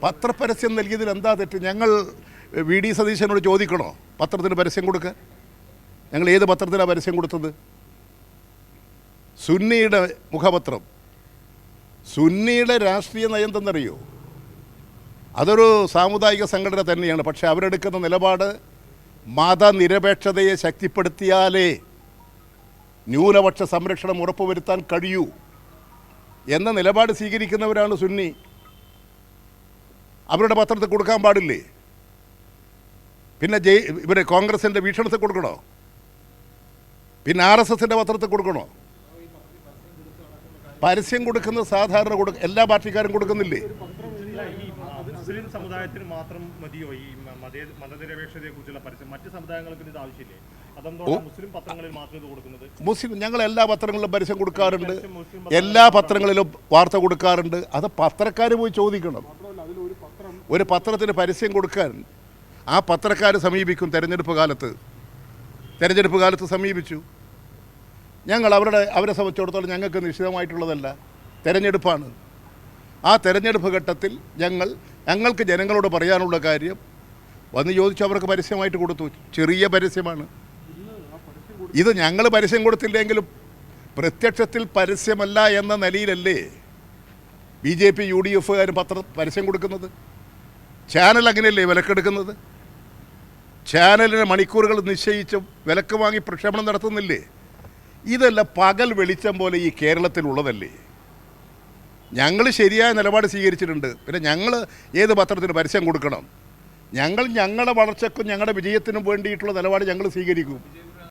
പത്രപരസ്യം നൽകിയതിൽ എന്താ തെറ്റ്? ഞങ്ങൾ വി.ഡി. സതീശനോട് ചോദിക്കണോ പത്രത്തിന് പരസ്യം കൊടുക്കാൻ? ഞങ്ങൾ ഏത് പത്രത്തിനാണ് പരസ്യം കൊടുത്തത്? സുന്നിയുടെ മുഖപത്രം. സുന്നിയുടെ രാഷ്ട്രീയ നയം എന്തെന്നറിയോ? അതൊരു സാമുദായിക സംഘടന തന്നെയാണ്. പക്ഷേ അവരെടുക്കുന്ന നിലപാട് മതനിരപേക്ഷതയെ ശക്തിപ്പെടുത്തിയാലേ ന്യൂനപക്ഷ സംരക്ഷണം ഉറപ്പുവരുത്താൻ കഴിയൂ എന്ന നിലപാട് സ്വീകരിക്കുന്നവരാണ് സുന്നി. അവരുടെ പത്രത്തിൽ കൊടുക്കാൻ പാടില്ലേ? പിന്നെ ഇവരെ കോൺഗ്രസിൻ്റെ വീക്ഷണത്തിൽ കൊടുക്കണോ? പിന്നെ ആർ.എസ്.എസിൻ്റെ പത്രത്തിൽ കൊടുക്കണോ? പരസ്യം കൊടുക്കുന്നത് സാധാരണ എല്ലാ പാർട്ടിക്കാരും കൊടുക്കുന്നില്ലേ? മുസ്ലിം സമുദായത്തിന് മാത്രം മതിയോ ഈ മതനിരപേക്ഷതയെ കുറിച്ചുള്ള പരസ്യം? മറ്റ് സമുദായങ്ങൾക്ക് ഇത് ആവശ്യമില്ലേ? അതെന്താണ് മുസ്ലിം പത്രങ്ങളിൽ മാത്രം ഇത് കൊടുക്കുന്നത്? മുസ്ലിം ഞങ്ങൾ എല്ലാ പത്രങ്ങളിലും പരസ്യം കൊടുക്കാറുണ്ട്, എല്ലാ പത്രങ്ങളിലും വാർത്ത കൊടുക്കാറുണ്ട്. അത് പത്രക്കാർ പോയി ചോദിക്കണം. ഒരു പത്രത്തിന് പരസ്യം കൊടുക്കാൻ ആ പത്രക്കാർ സമീപിക്കും. തെരഞ്ഞെടുപ്പ് കാലത്ത് സമീപിച്ചു. ഞങ്ങൾ അവരെ സംബന്ധിച്ചിടത്തോളം ഞങ്ങൾക്ക് നിശ്ചിതമായിട്ടുള്ളതല്ല, തെരഞ്ഞെടുപ്പാണ്. ആ തെരഞ്ഞെടുപ്പ് ഘട്ടത്തിൽ ഞങ്ങൾക്ക് ജനങ്ങളോട് പറയാനുള്ള കാര്യം വന്ന് ചോദിച്ചു അവർക്ക് പരസ്യമായിട്ട് കൊടുത്തു. ചെറിയ പരസ്യമാണ് ഇത്. ഞങ്ങൾ പരസ്യം കൊടുത്തില്ലെങ്കിലും പ്രത്യക്ഷത്തിൽ പരസ്യമല്ല എന്ന നിലയിലല്ലേ BJP UDF പരസ്യം കൊടുക്കുന്നത്? ചാനൽ അങ്ങനെയല്ലേ വിലക്കെടുക്കുന്നത്? ചാനലിന് മണിക്കൂറുകൾ നിശ്ചയിച്ച് വിലക്ക് വാങ്ങി പ്രക്ഷേപണം നടത്തുന്നില്ലേ? ഇതെല്ലാം പകൽ വെളിച്ചം പോലെ ഈ കേരളത്തിലുള്ളതല്ലേ? ഞങ്ങൾ ശരിയായ നിലപാട് സ്വീകരിച്ചിട്ടുണ്ട്. പിന്നെ ഞങ്ങൾ ഏത് പത്രത്തിന് പരസ്യം കൊടുക്കണം? ഞങ്ങളുടെ വളർച്ചയ്ക്കും ഞങ്ങളുടെ വിജയത്തിനും വേണ്ടിയിട്ടുള്ള നിലപാട് ഞങ്ങൾ സ്വീകരിക്കും.